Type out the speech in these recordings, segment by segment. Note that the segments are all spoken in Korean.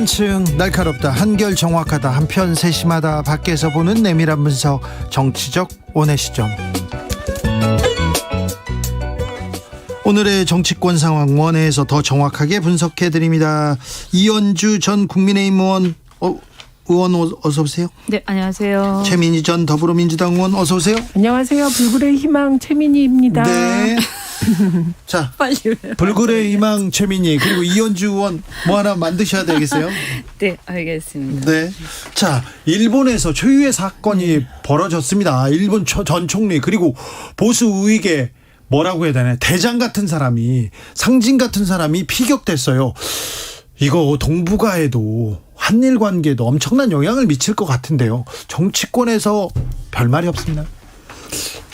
한층 날카롭다, 한결 정확하다, 한편 세심하다, 밖에서 보는 내밀한 분석, 정치적 원의 시점. 오늘의 정치권 상황 원회에서 더 정확하게 분석해드립니다. 이현주 전 국민의힘 의원 어서 오세요. 네, 안녕하세요. 최민희 전 더불어민주당 의원 어서 오세요. 안녕하세요. 불굴의 희망 최민희입니다. 네. 자, 빨리 불굴의 희망 최민희 그리고 이현주 의원 뭐 하나 만드셔야 되겠어요. 네, 알겠습니다. 네. 자, 일본에서 초유의 사건이 벌어졌습니다. 일본 전 총리 그리고 보수 우익의 뭐라고 해야 되나, 대장 같은 사람이, 상징 같은 사람이 피격됐어요. 이거 동북아에도 한일 관계에도 엄청난 영향을 미칠 것 같은데요. 정치권에서 별말이 없습니다.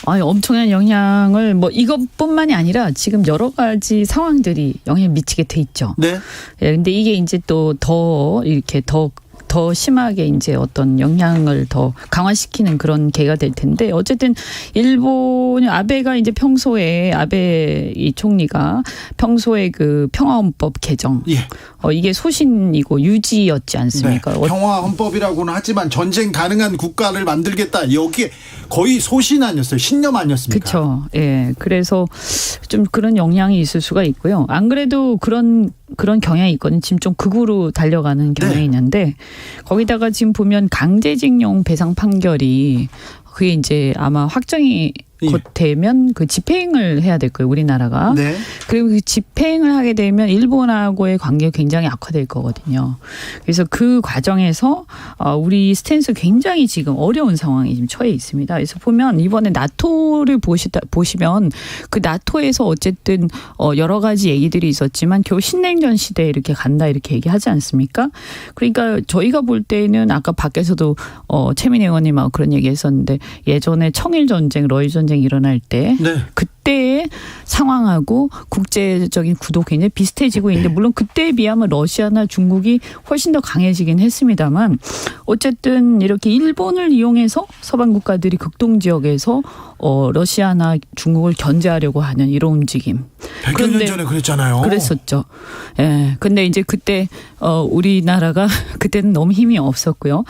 엄청난 영향을 이것뿐만이 아니라 지금 여러 가지 상황들이 영향을 미치게 돼 있죠. 네. 예, 근데 이게 이제 또 더 이렇게 더 심하게 이제 어떤 영향을 더 강화시키는 그런 계기가 될 텐데, 어쨌든 일본 아베가 이제 평소에 아베 이 총리가 평소에 그 평화헌법 개정, 예. 이게 소신이고 유지였지 않습니까? 네. 평화헌법이라고는 하지만 전쟁 가능한 국가를 만들겠다. 여기에 거의 소신 아니었어요. 신념 아니었습니까? 그렇죠. 예. 그래서 좀 그런 영향이 있을 수가 있고요. 안 그래도 그런 경향이 있거든요. 지금 좀 극으로 달려가는 경향이 네. 있는데, 거기다가 지금 보면 강제징용 배상 판결이 그게 이제 아마 확정이 곧 되면 그 집행을 해야 될 거예요, 우리나라가. 네. 그리고 그 집행을 하게 되면 일본하고의 관계가 굉장히 악화될 거거든요. 그래서 그 과정에서 우리 스탠스 굉장히 지금 어려운 상황이 지금 처해 있습니다. 그래서 보면 이번에 나토를 보시면 그 나토에서 어쨌든 여러 가지 얘기들이 있었지만 겨우 신냉전 시대에 이렇게 간다 이렇게 얘기하지 않습니까? 그러니까 저희가 볼 때는 아까 밖에서도 최민희 의원님하고 그런 얘기했었는데, 예전에 청일 전쟁, 러일 전쟁 일어날 때 네. 그때의 상황하고 국제적인 구도 굉장히 비슷해지고 있는데, 물론 그때에 비하면 러시아나 중국이 훨씬 더 강해지긴 했습니다만, 어쨌든 이렇게 일본을 이용해서 서방 국가들이 극동 지역에서 러시아나 중국을 견제하려고 하는 이런 움직임. 100여 년 전에 그랬잖아요. 그랬었죠. 예. 근데 이제 그때 우리나라가 그때는 너무 힘이 없었고요.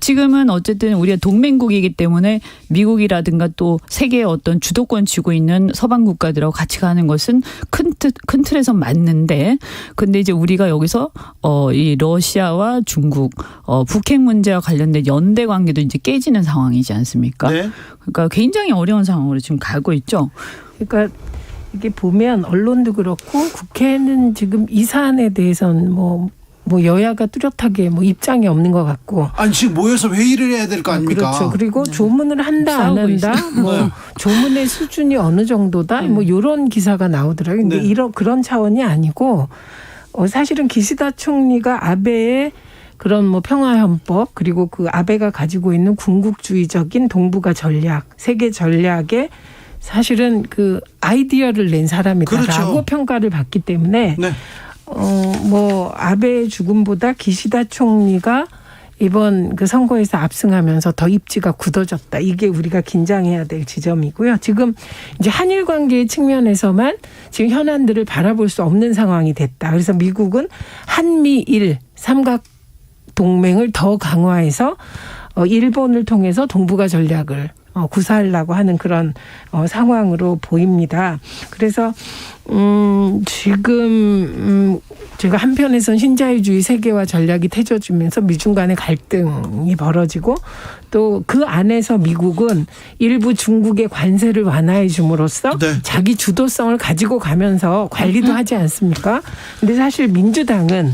지금은 어쨌든 우리가 동맹국이기 때문에 미국이라든가 또 세계의 어떤 주도권 쥐고 있는 서방 국가들하고 같이 가는 것은 큰 틀에서 맞는데, 근데 이제 우리가 여기서 이 러시아와 중국 북핵 문제와 관련된 연대 관계도 이제 깨지는 상황이지 않습니까? 네. 그러니까 굉장히 어려운 상황으로 지금 가고 있죠. 그러니까 이게 보면 언론도 그렇고 국회는 지금 이 사안에 대해서는 뭐 여야가 뚜렷하게 입장이 없는 것 같고. 아니, 지금 모여서 회의를 해야 될 거 아닙니까? 그렇죠. 그리고 조문을 한다 안 한다, 네. 조문의 수준이 어느 정도다, 이런 기사가 나오더라고요. 근데 네. 그런 차원이 아니고, 사실은 기시다 총리가 아베의 그런 평화헌법, 그리고 그 아베가 가지고 있는 군국주의적인 동북아 전략, 세계 전략에 사실은 그 아이디어를 낸 사람이다라고 그렇죠. 평가를 받기 때문에, 네. 아베의 죽음보다 기시다 총리가 이번 그 선거에서 압승하면서 더 입지가 굳어졌다. 이게 우리가 긴장해야 될 지점이고요. 지금 이제 한일 관계의 측면에서만 지금 현안들을 바라볼 수 없는 상황이 됐다. 그래서 미국은 한미일 삼각 동맹을 더 강화해서 일본을 통해서 동북아 전략을 구사하려고 하는 그런 상황으로 보입니다. 그래서 지금 제가 한편에선 신자유주의 세계화 전략이 태져지면서 미중 간의 갈등이 벌어지고, 또 그 안에서 미국은 일부 중국의 관세를 완화해 줌으로써 네. 자기 주도성을 가지고 가면서 관리도 하지 않습니까? 근데 사실 민주당은,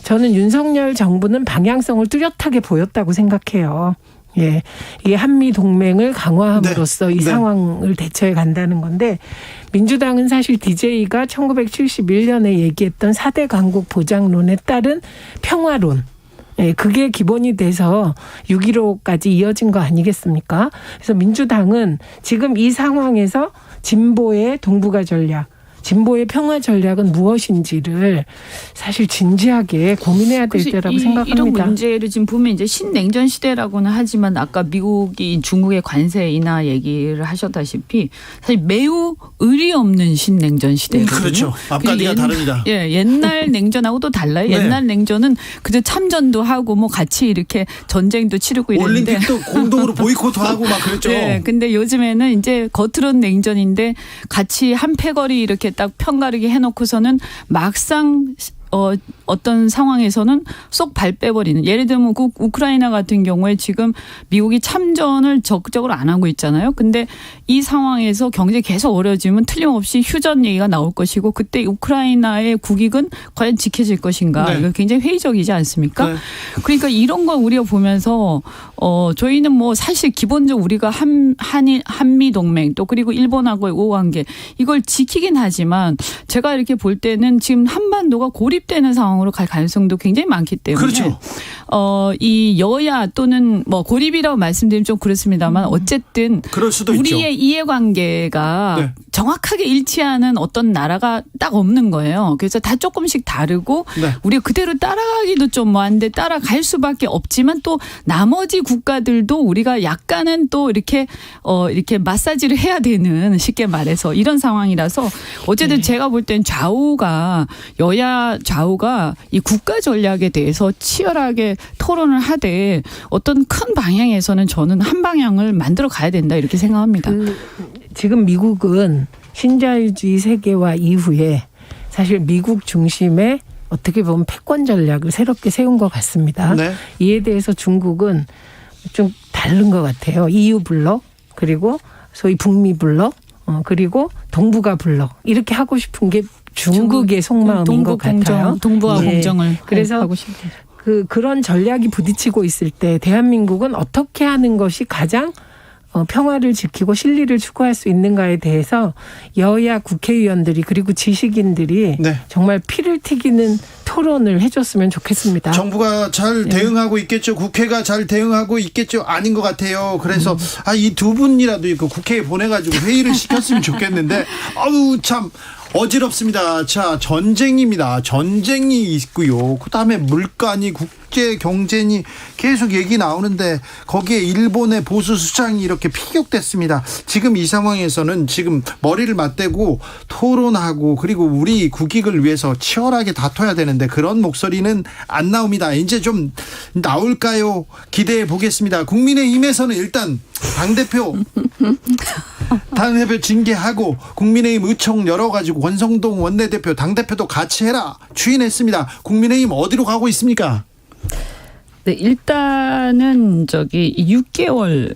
저는 윤석열 정부는 방향성을 뚜렷하게 보였다고 생각해요. 예, 이게 한미 동맹을 강화함으로써 이 상황을 대처해 간다는 건데, 민주당은 사실 DJ가 1971년에 얘기했던 4대 강국 보장론에 따른 평화론, 그게 기본이 돼서 6.15까지 이어진 거 아니겠습니까? 그래서 민주당은 지금 이 상황에서 진보의 동북아 전략, 진보의 평화 전략은 무엇인지를 사실 진지하게 고민해야 될 때라고 생각합니다. 이런 문제를 지금 보면 이제 신냉전 시대라고는 하지만 아까 미국이 중국의 관세 인하 얘기를 하셨다시피 사실 매우 의리 없는 신냉전 시대거든요. 그렇죠. 앞가디가 다릅니다. 예, 옛날 냉전하고 또 달라요. 네. 옛날 냉전은 그저 참전도 하고 뭐 같이 이렇게 전쟁도 치르고 이랬는데 올림픽도 공동으로 보이콧하고 막 그랬죠. 네, 근데 요즘에는 이제 겉으로는 냉전인데 같이 한 패거리 이렇게 딱 편가르게 해놓고서는 막상 어떤 상황에서는 쏙 발 빼버리는. 예를 들면 우크라이나 같은 경우에 지금 미국이 참전을 적극적으로 안 하고 있잖아요. 근데 이 상황에서 경제 계속 어려워지면 틀림없이 휴전 얘기가 나올 것이고 그때 우크라이나의 국익은 과연 지켜질 것인가. 네. 이거 굉장히 회의적이지 않습니까? 네. 그러니까 이런 걸 우리가 보면서 저희는 뭐 사실 기본적으로 우리가 한미 동맹 또 그리고 일본하고의 우호관계 이걸 지키긴 하지만 제가 이렇게 볼 때는 지금 한반도가 고립되는 상황으로 갈 가능성도 굉장히 많기 때문에 그렇죠. 이 여야 또는 뭐 고립이라고 말씀드리면 좀 그렇습니다만 어쨌든 그럴 수도 있죠. 우리의 이해관계가 네. 정확하게 일치하는 어떤 나라가 딱 없는 거예요. 그래서 다 조금씩 다르고 네. 우리가 그대로 따라가기도 좀 뭐한데 따라갈 수밖에 없지만 또 나머지 국가들도 우리가 약간은 또 이렇게 마사지를 해야 되는 쉽게 말해서 이런 상황이라서 어쨌든 네. 제가 볼 땐 여야 좌우가 이 국가 전략에 대해서 치열하게 토론을 하되 어떤 큰 방향에서는 저는 한 방향을 만들어 가야 된다 이렇게 생각합니다. 지금 미국은 신자유주의 세계화 이후에 사실 미국 중심의 어떻게 보면 패권 전략을 새롭게 세운 것 같습니다. 네. 이에 대해서 중국은 좀 다른 것 같아요. EU 블록 그리고 소위 북미 블록 그리고 동북아 블록 이렇게 하고 싶은 게 중국의 속마음인 것 같아요. 동북아 네. 공정을 그래서 하고 싶죠. 그런 전략이 부딪히고 있을 때 대한민국은 어떻게 하는 것이 가장 평화를 지키고 실리를 추구할 수 있는가에 대해서 여야 국회의원들이 그리고 지식인들이 네. 정말 피를 튀기는 토론을 해줬으면 좋겠습니다. 정부가 잘 대응하고 있겠죠. 국회가 잘 대응하고 있겠죠. 아닌 것 같아요. 그래서 이 두 분이라도 이거 국회에 보내가지고 회의를 시켰으면 좋겠는데 아우 참 어지럽습니다. 자, 전쟁입니다. 전쟁이 있고요. 그다음에 물가니 국제 경제니 계속 얘기 나오는데 거기에 일본의 보수 수장이 이렇게 피격됐습니다. 지금 이 상황에서는 지금 머리를 맞대고 토론하고 그리고 우리 국익을 위해서 치열하게 다퉈야 되는데 그런 목소리는 안 나옵니다. 이제 좀 나올까요? 기대해 보겠습니다. 국민의힘에서는 일단 당대표 징계하고 국민의힘 의총 열어가지고 권성동 원내대표 당대표도 같이 해라 추인했습니다. 국민의힘 어디로 가고 있습니까? 네, 일단은 6개월의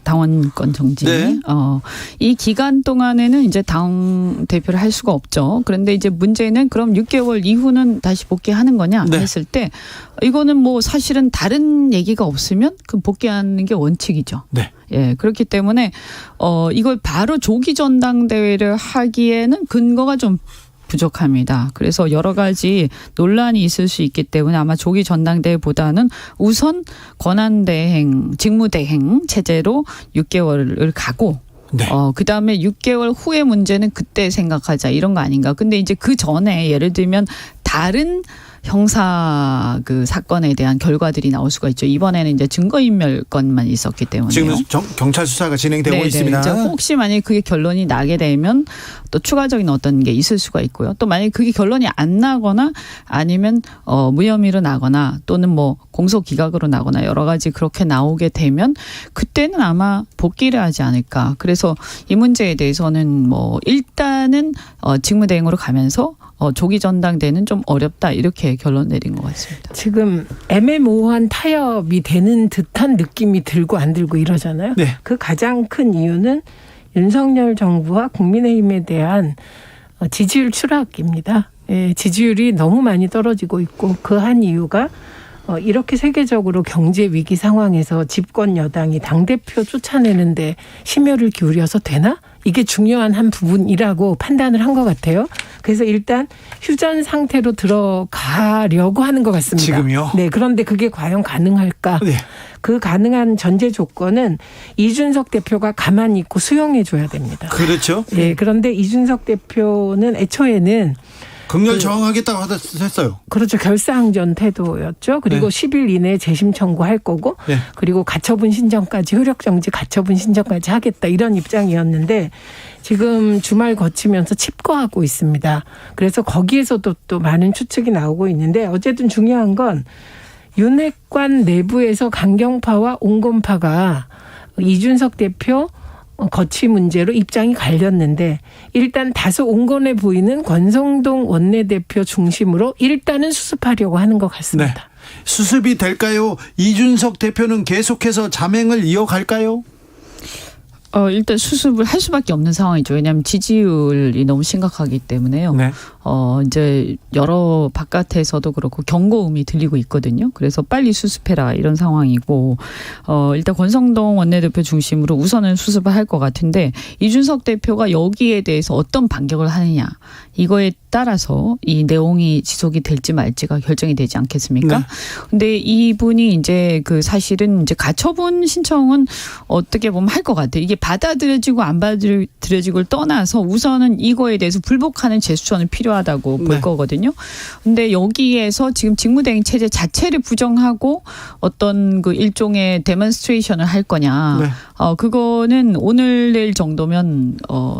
당원권 정지. 네. 이 기간 동안에는 이제 당 대표를 할 수가 없죠. 그런데 이제 문제는 그럼 6개월 이후는 다시 복귀하는 거냐 네. 했을 때 이거는 뭐 사실은 다른 얘기가 없으면 그 복귀하는 게 원칙이죠. 네. 예, 그렇기 때문에 이걸 바로 조기 전당대회를 하기에는 근거가 좀 부족합니다. 그래서 여러 가지 논란이 있을 수 있기 때문에 아마 조기 전당대회보다는 우선 권한대행, 직무대행 체제로 6개월을 가고 네. 그다음에 6개월 후의 문제는 그때 생각하자 이런 거 아닌가. 근데 이제 그 전에 예를 들면 다른 형사 사건에 대한 결과들이 나올 수가 있죠. 이번에는 이제 증거인멸 건만 있었기 때문에 지금 경찰 수사가 진행되고 네네. 있습니다. 이제 혹시 만약에 그게 결론이 나게 되면 또 추가적인 어떤 게 있을 수가 있고요. 또 만약에 그게 결론이 안 나거나 아니면 무혐의로 나거나 또는 뭐 공소기각으로 나거나 여러 가지 그렇게 나오게 되면 그때는 아마 복귀를 하지 않을까. 그래서 이 문제에 대해서는 뭐 일단은 직무대행으로 가면서 조기 전당대회는 좀 어렵다 이렇게 결론 내린 것 같습니다. 지금 애매모호한 타협이 되는 듯한 느낌이 들고 안 들고 이러잖아요. 네. 그 가장 큰 이유는 윤석열 정부와 국민의힘에 대한 지지율 추락입니다. 예, 지지율이 너무 많이 떨어지고 있고 그 한 이유가 이렇게 세계적으로 경제 위기 상황에서 집권 여당이 당대표 쫓아내는데 심혈을 기울여서 되나? 이게 중요한 한 부분이라고 판단을 한 것 같아요. 그래서 일단 휴전 상태로 들어가려고 하는 것 같습니다. 지금요? 네. 그런데 그게 과연 가능할까? 네. 그 가능한 전제 조건은 이준석 대표가 가만히 있고 수용해 줘야 됩니다. 그렇죠. 예, 그런데 이준석 대표는 애초에는 극렬 저항하겠다고 했어요. 그렇죠. 결사항전 태도였죠. 그리고 네. 10일 이내에 재심 청구할 거고 네. 그리고 가처분 신청까지 효력정지 가처분 신청까지 하겠다 이런 입장이었는데 지금 주말 거치면서 칩거하고 있습니다. 그래서 거기에서도 또 많은 추측이 나오고 있는데 어쨌든 중요한 건 윤핵관 내부에서 강경파와 온건파가 이준석 대표 거취 문제로 입장이 갈렸는데 일단 다소 온건해 보이는 권성동 원내대표 중심으로 일단은 수습하려고 하는 것 같습니다. 네. 수습이 될까요? 이준석 대표는 계속해서 자맹을 이어갈까요? 일단 수습을 할 수밖에 없는 상황이죠. 왜냐하면 지지율이 너무 심각하기 때문에요. 네. 이제 여러 바깥에서도 그렇고 경고음이 들리고 있거든요. 그래서 빨리 수습해라 이런 상황이고 일단 권성동 원내대표 중심으로 우선은 수습을 할 것 같은데 이준석 대표가 여기에 대해서 어떤 반격을 하느냐 이거에 따라서 이 내용이 지속이 될지 말지가 결정이 되지 않겠습니까? 네. 근데 이분이 이제 그 사실은 이제 가처분 신청은 어떻게 보면 할 것 같아요. 이게 받아들여지고 안 받아들여지고를 떠나서 우선은 이거에 대해서 불복하는 제스처는 필요하다고 볼 네. 거거든요. 근데 여기에서 지금 직무대행 체제 자체를 부정하고 어떤 그 일종의 데몬스트레이션을 할 거냐. 네. 그거는 오늘 내일 정도면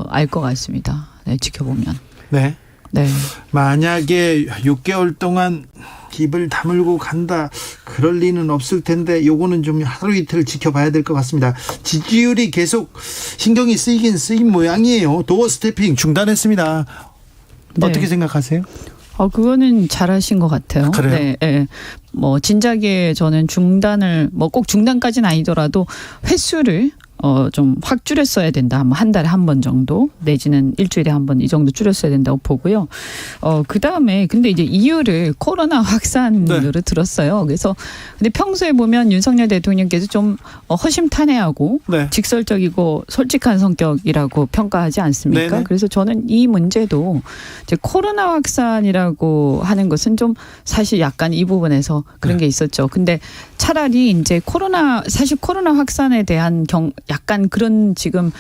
알 것 같습니다. 네, 지켜보면. 네. 네. 만약에 6개월 동안 입을 다물고 간다 그럴 리는 없을 텐데 요거는 좀 하루 이틀 지켜봐야 될 것 같습니다. 지지율이 계속 신경이 쓰이긴 쓰인 모양이에요. 도어 스태핑 중단했습니다. 네. 어떻게 생각하세요? 그거는 잘하신 것 같아요. 그래요? 네, 네. 뭐 진작에 저는 중단을 뭐 꼭 중단까지는 아니더라도 횟수를 좀 확 줄였어야 된다. 한 달에 한 번 정도 내지는 일주일에 한 번 이 정도 줄였어야 된다고 보고요. 그 다음에 근데 이제 이유를 코로나 확산으로 들었어요. 그래서 근데 평소에 보면 윤석열 대통령께서 좀 허심탄회하고 네. 직설적이고 솔직한 성격이라고 평가하지 않습니까? 네네. 그래서 저는 이 문제도 이제 코로나 확산이라고 하는 것은 좀 사실 약간 이 부분에서 그런 게 있었죠. 근데 차라리 이제 사실 코로나 확산에 대한 약간 그런 지금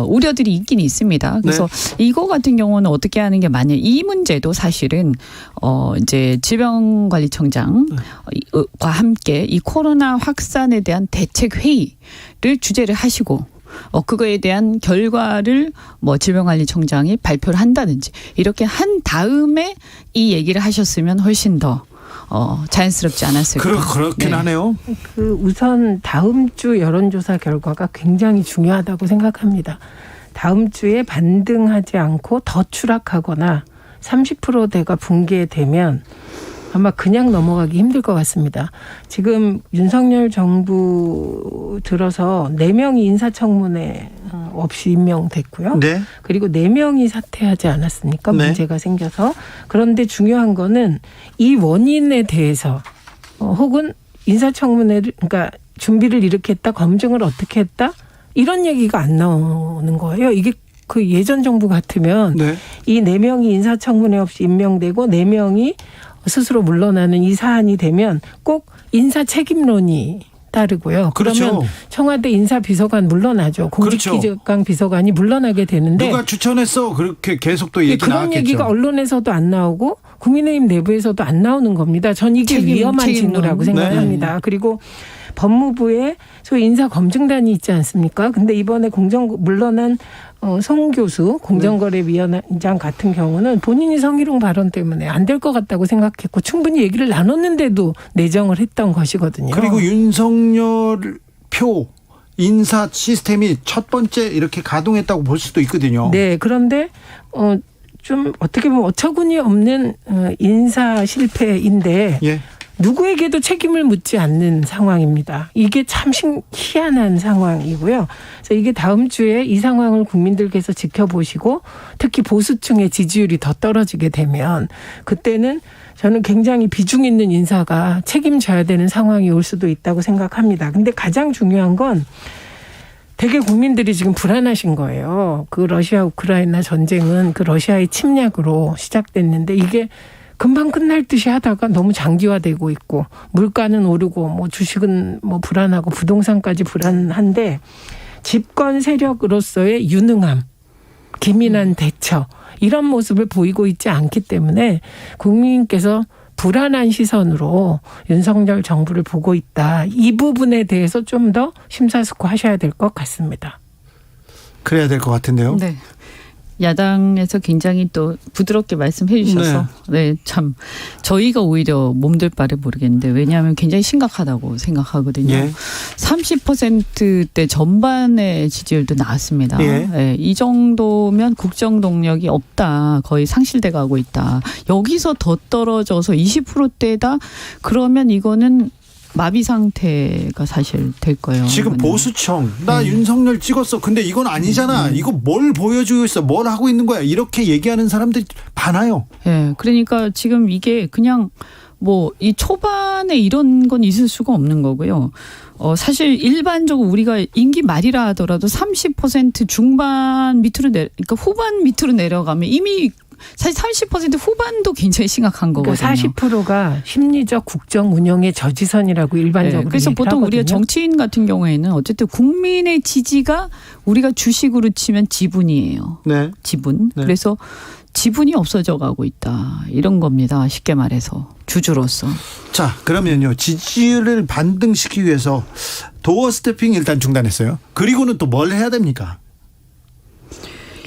우려들이 있긴 있습니다. 그래서 이거 같은 경우는 어떻게 하는 게 맞냐. 이 문제도 사실은 이제 질병관리청장과 함께 이 코로나 확산에 대한 대책 회의를 주재를 하시고 그거에 대한 결과를 뭐 질병관리청장이 발표를 한다든지 이렇게 한 다음에 이 얘기를 하셨으면 훨씬 더 자연스럽지 않았을까. 그렇긴 네. 하네요. 우선 다음 주 여론조사 결과가 굉장히 중요하다고 생각합니다. 다음 주에 반등하지 않고 더 추락하거나 30%대가 붕괴되면 아마 그냥 넘어가기 힘들 것 같습니다. 지금 윤석열 정부 들어서 4명이 인사청문회 없이 임명됐고요. 네. 그리고 4명이 사퇴하지 않았습니까? 네. 문제가 생겨서. 그런데 중요한 거는 이 원인에 대해서 혹은 인사청문회를 그러니까 준비를 이렇게 했다. 검증을 어떻게 했다. 이런 얘기가 안 나오는 거예요. 이게 그 예전 정부 같으면 네. 이 4명이 인사청문회 없이 임명되고 4명이 스스로 물러나는 이 사안이 되면 꼭 인사 책임론이 따르고요. 그렇죠. 그러면 청와대 인사비서관 물러나죠. 공직기강 비서관이 물러나게 되는데 누가 추천했어? 그렇게 계속 또 얘기 그런 나왔겠죠. 얘기가 언론에서도 안 나오고 국민의힘 내부에서도 안 나오는 겁니다. 전 이게 위험한 책임론. 징후라고 생각합니다. 네. 그리고 법무부에 소위 인사검증단이 있지 않습니까? 근데 이번에 물러난 송 교수 공정거래위원장 같은 경우는 본인이 성희롱 발언 때문에 안 될 것 같다고 생각했고 충분히 얘기를 나눴는데도 내정을 했던 것이거든요. 그리고 윤석열 표 인사 시스템이 첫 번째 이렇게 가동했다고 볼 수도 있거든요. 네. 그런데 좀 어떻게 보면 어처구니 없는 인사 실패인데 예. 누구에게도 책임을 묻지 않는 상황입니다. 이게 참 희한한 상황이고요. 그래서 이게 다음 주에 이 상황을 국민들께서 지켜보시고 특히 보수층의 지지율이 더 떨어지게 되면 그때는 저는 굉장히 비중 있는 인사가 책임져야 되는 상황이 올 수도 있다고 생각합니다. 근데 가장 중요한 건 되게 국민들이 지금 불안하신 거예요. 그 러시아 우크라이나 전쟁은 그 러시아의 침략으로 시작됐는데 이게 금방 끝날 듯이 하다가 너무 장기화되고 있고 물가는 오르고 뭐 주식은 뭐 불안하고 부동산까지 불안한데 집권 세력으로서의 유능함, 기민한 대처 이런 모습을 보이고 있지 않기 때문에 국민께서 불안한 시선으로 윤석열 정부를 보고 있다. 이 부분에 대해서 좀 더 심사숙고하셔야 될 것 같습니다. 그래야 될 것 같은데요. 네. 야당에서 굉장히 또 부드럽게 말씀해 주셔서 네, 참 저희가 오히려 몸둘 바를 모르겠는데 왜냐하면 굉장히 심각하다고 생각하거든요. 예. 30%대 전반의 지지율도 나왔습니다. 예. 네, 이 정도면 국정 동력이 없다. 거의 상실돼 가고 있다. 여기서 더 떨어져서 20%대다 그러면 이거는 마비 상태가 사실 될 거예요. 지금 이거는. 보수청 나 윤석열 찍었어. 근데 이건 아니잖아. 이거 뭘 보여주고 있어. 뭘 하고 있는 거야. 이렇게 얘기하는 사람들이 많아요. 예, 그러니까 지금 이게 그냥 뭐 이 초반에 이런 건 있을 수가 없는 거고요. 사실 일반적으로 우리가 임기 말이라 하더라도 30% 중반 밑으로 그러니까 후반 밑으로 내려가면 이미 사실 30% 후반도 굉장히 심각한 거거든요. 그러니까 40%가 심리적 국정 운영의 저지선이라고 일반적으로. 네, 그래서 보통 우리가 정치인 같은 경우에는 어쨌든 국민의 지지가 우리가 주식으로 치면 지분이에요. 네. 지분. 네. 그래서 지분이 없어져 가고 있다. 이런 겁니다. 쉽게 말해서 주주로서. 자, 그러면요. 지지율을 반등시키기 위해서 도어 스태핑 일단 중단했어요. 그리고는 또 뭘 해야 됩니까?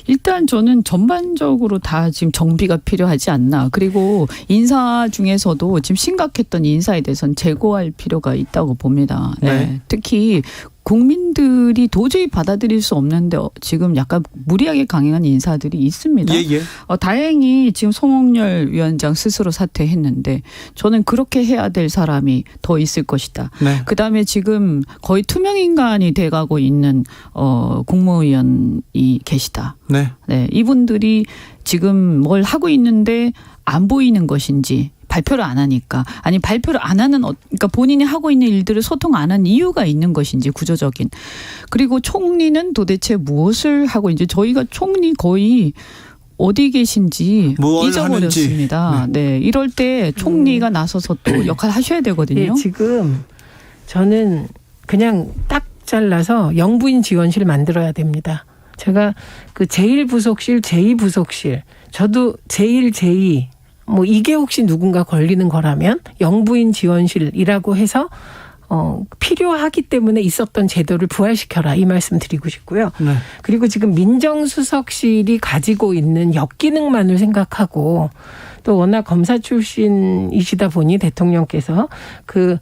일단 저는 전반적으로 다 지금 정비가 필요하지 않나. 그리고 인사 중에서도 지금 심각했던 인사에 대해서는 재고할 필요가 있다고 봅니다. 네. 네. 특히 국민들이 도저히 받아들일 수 없는데 지금 약간 무리하게 강행한 인사들이 있습니다. 예. 다행히 지금 송영열 위원장 스스로 사퇴했는데 저는 그렇게 해야 될 사람이 더 있을 것이다. 네. 그다음에 지금 거의 투명 인간이 돼가고 있는 국무위원이 계시다. 네. 네, 이분들이 지금 뭘 하고 있는데 안 보이는 것인지 발표를 안 하니까 아니 발표를 안 하는 그러니까 본인이 하고 있는 일들을 소통 안 한 이유가 있는 것인지 구조적인 그리고 총리는 도대체 무엇을 하고 이제 저희가 총리 거의 어디 계신지 잊어버렸습니다. 네, 이럴 때 총리가 나서서 또 역할 하셔야 되거든요. 네, 지금 저는 그냥 딱 잘라서 영부인 지원실 만들어야 됩니다. 제가 그 제1부속실, 제2부속실, 저도 제1, 제2 뭐 이게 혹시 누군가 걸리는 거라면 영부인 지원실이라고 해서 필요하기 때문에 있었던 제도를 부활시켜라 이 말씀 드리고 싶고요. 네. 그리고 지금 민정수석실이 가지고 있는 역기능만을 생각하고 또 워낙 검사 출신이시다 보니 대통령께서 그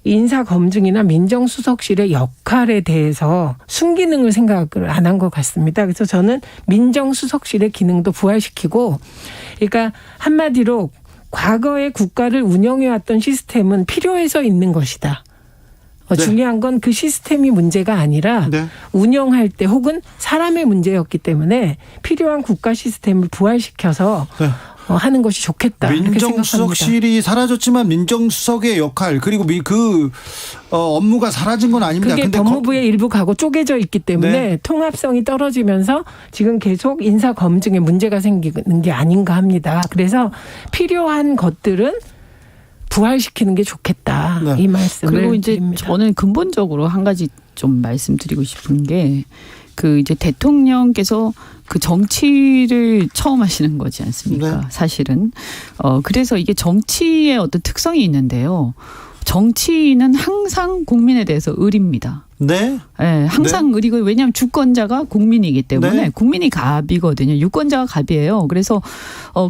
인사 검증이나 민정수석실의 역할에 대해서 순기능을 생각을 안 한 것 같습니다. 그래서 저는 민정수석실의 기능도 부활시키고 그러니까 한마디로 과거에 국가를 운영해왔던 시스템은 필요해서 있는 것이다. 네. 중요한 건 그 시스템이 문제가 아니라 네. 운영할 때 혹은 사람의 문제였기 때문에 필요한 국가 시스템을 부활시켜서 네. 하는 것이 좋겠다. 이렇게 생각합니다. 민정수석실이 사라졌지만 민정수석의 역할 그리고 그 업무가 사라진 건 아닙니다. 그게 근데 법무부의 일부 가고 쪼개져 있기 때문에 네. 통합성이 떨어지면서 지금 계속 인사 검증에 문제가 생기는 게 아닌가 합니다. 그래서 필요한 것들은 부활시키는 게 좋겠다. 네. 이 말씀을 그리고 이제 드립니다. 저는 근본적으로 한 가지 좀 말씀드리고 싶은 게 그 이제 대통령께서 그 정치를 처음 하시는 거지 않습니까? 네. 사실은. 그래서 이게 정치의 어떤 특성이 있는데요. 정치인은 항상 국민에 대해서 의리입니다. 네. 네, 항상 의리고 왜냐하면 주권자가 국민이기 때문에 네. 국민이 갑이거든요. 유권자가 갑이에요. 그래서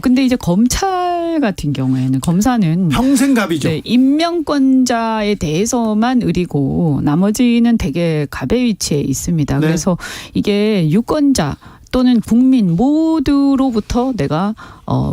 근데 이제 검찰 같은 경우에는 검사는 평생갑이죠. 네, 임명권자에 대해서만 의리고 나머지는 되게 갑의 위치에 있습니다. 네. 그래서 이게 유권자 또는 국민 모두로부터 내가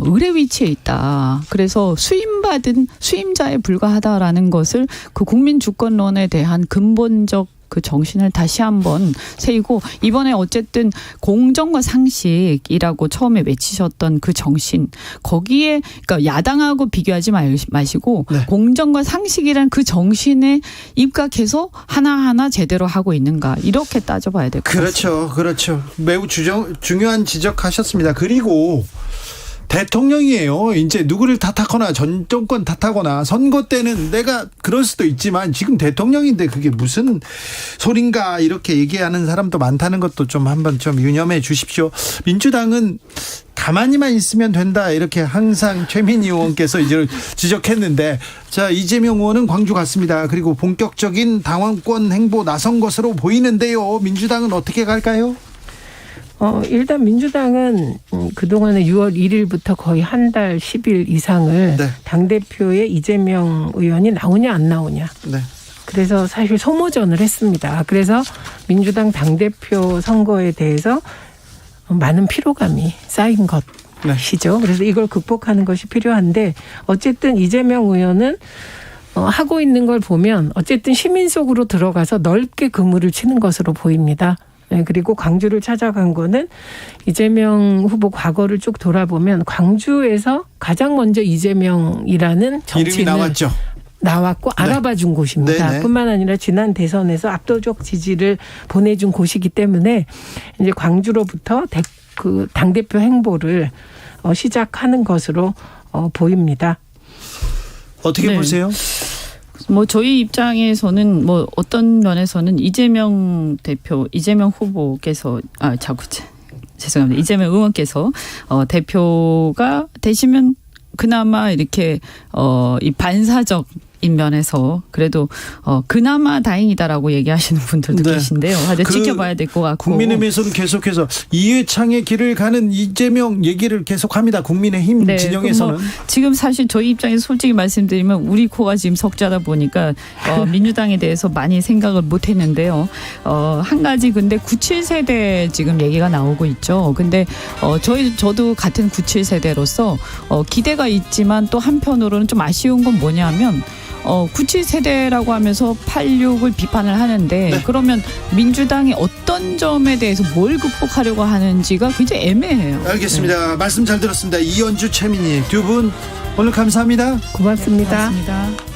의뢰 위치에 있다. 그래서 수임받은 수임자에 불과하다라는 것을 그 국민 주권론에 대한 근본적 그 정신을 다시 한번 세우고 이번에 어쨌든 공정과 상식이라고 처음에 외치셨던 그 정신 거기에 그러니까 야당하고 비교하지 마시고 네. 공정과 상식이란 그 정신에 입각해서 하나하나 제대로 하고 있는가 이렇게 따져봐야 될 것 같습니다. 그렇죠. 매우 중요한 지적하셨습니다. 그리고 대통령이에요. 이제 누구를 탓하거나 전 정권 탓하거나 선거 때는 내가 그럴 수도 있지만 지금 대통령인데 그게 무슨 소린가 이렇게 얘기하는 사람도 많다는 것도 좀 한번 좀 유념해 주십시오. 민주당은 가만히만 있으면 된다 이렇게 항상 최민희 의원께서 이제 지적했는데 자 이재명 의원은 광주 갔습니다. 그리고 본격적인 당원권 행보 나선 것으로 보이는데요. 민주당은 어떻게 갈까요? 일단 민주당은 그동안에 6월 1일부터 거의 한 달 10일 이상을 네. 당대표에 이재명 의원이 나오냐 안 나오냐. 네. 그래서 사실 소모전을 했습니다. 그래서 민주당 당대표 선거에 대해서 많은 피로감이 쌓인 것이죠. 그래서 이걸 극복하는 것이 필요한데 어쨌든 이재명 의원은 하고 있는 걸 보면 어쨌든 시민 속으로 들어가서 넓게 그물을 치는 것으로 보입니다. 네, 그리고 광주를 찾아간 거는 이재명 후보 과거를 쭉 돌아보면 광주에서 가장 먼저 이재명이라는 정치인을 이름이 나왔고 네. 알아봐 준 곳입니다. 네네. 뿐만 아니라 지난 대선에서 압도적 지지를 보내준 곳이기 때문에 이제 광주로부터 그 당대표 행보를 시작하는 것으로 보입니다. 어떻게 네. 보세요? 뭐 저희 입장에서는 뭐 어떤 면에서는 이재명 후보께서 죄송합니다. 이재명 의원께서 대표가 되시면 그나마 이렇게 이 반사적인 면에서 그래도 그나마 다행이다라고 얘기하시는 분들도 네. 계신데요. 아주 그 지켜봐야 될 것 같고. 국민의힘에서는 계속해서 이회창의 길을 가는 이재명 얘기를 계속합니다. 국민의힘 네, 진영에서는. 뭐 지금 사실 저희 입장에서 솔직히 말씀드리면 우리 코가 지금 석자다 보니까 민주당에 대해서 많이 생각을 못했는데요. 한 가지 근데 97세대 지금 얘기가 나오고 있죠. 근데 저도 같은 97세대로서 기대가 있지만 또 한편으로는 좀 아쉬운 건 뭐냐면 97세대라고 하면서 86을 비판을 하는데 네. 그러면 민주당이 어떤 점에 대해서 뭘 극복하려고 하는지가 굉장히 애매해요. 알겠습니다. 말씀 잘 들었습니다. 이현주, 최민희 두 분 오늘 감사합니다. 고맙습니다. 고맙습니다.